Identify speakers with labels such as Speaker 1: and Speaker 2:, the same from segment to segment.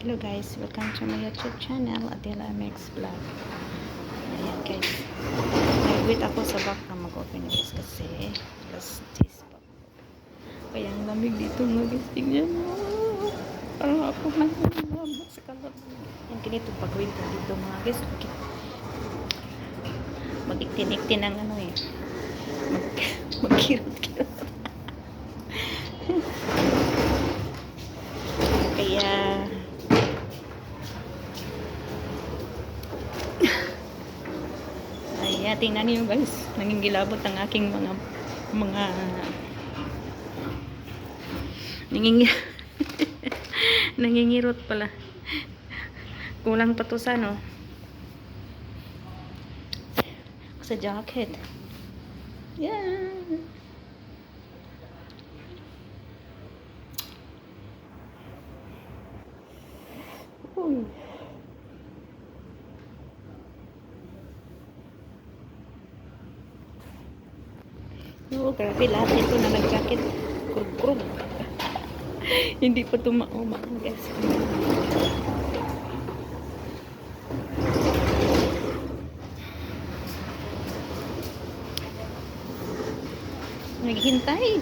Speaker 1: Hello guys, welcome to my YouTube channel, Adela MX Vlog. Ayan guys, nag-wait ako sa back na mag-open guys kasi last days pa. Kaya ang lamig dito nga guys, tingnan mo. Parang ako nangyayaman sa kalat. Yan ganito pag-winter dito mga guys. Mag-iktin-iktin ang ano eh. Mag-kirot-kirot. Kaya ayan, tingnan niyo guys, nangingilabot ang aking mga nangingirot pala. Kulang pa to sa ano, sa jacket. Yeah. Uy. Oo, grabe lahat ito na nag-jacket. Kurug-kurug. Hindi pa tumauma guys. Naghintay.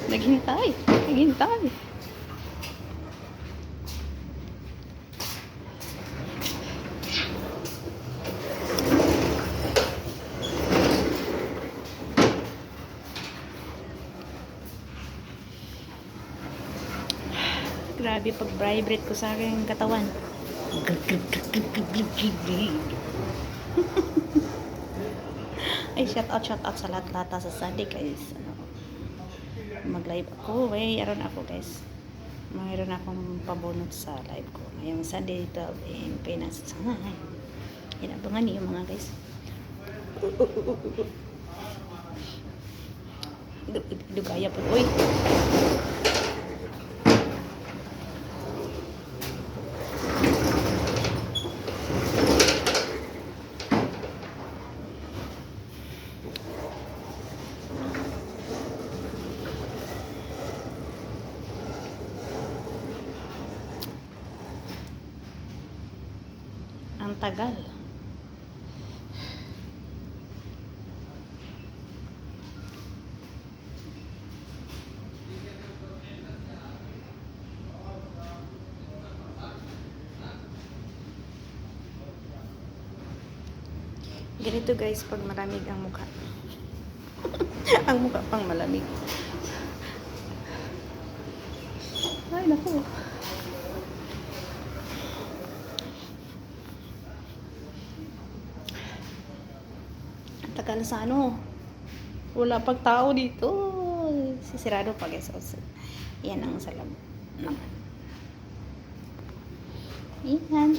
Speaker 1: Grabe pag-vibrate ko sa aking katawan. Ay, shout out sa lahat-lahat sa Sunday guys. Mag-live ako. Mayroon ako guys. Mayroon akong pabunot sa live ko. Ngayong Sunday 12 in Pinas. Inabangan niyo mga guys. Dugaya po. Uy. Ang tagal. Ganito guys pag malamig ang mukha. Ang mukha pang malamig. Ay naku. Tagal sa ano, wala pag tao dito, sisirado pa guys. Yan ang salam naman. Yan.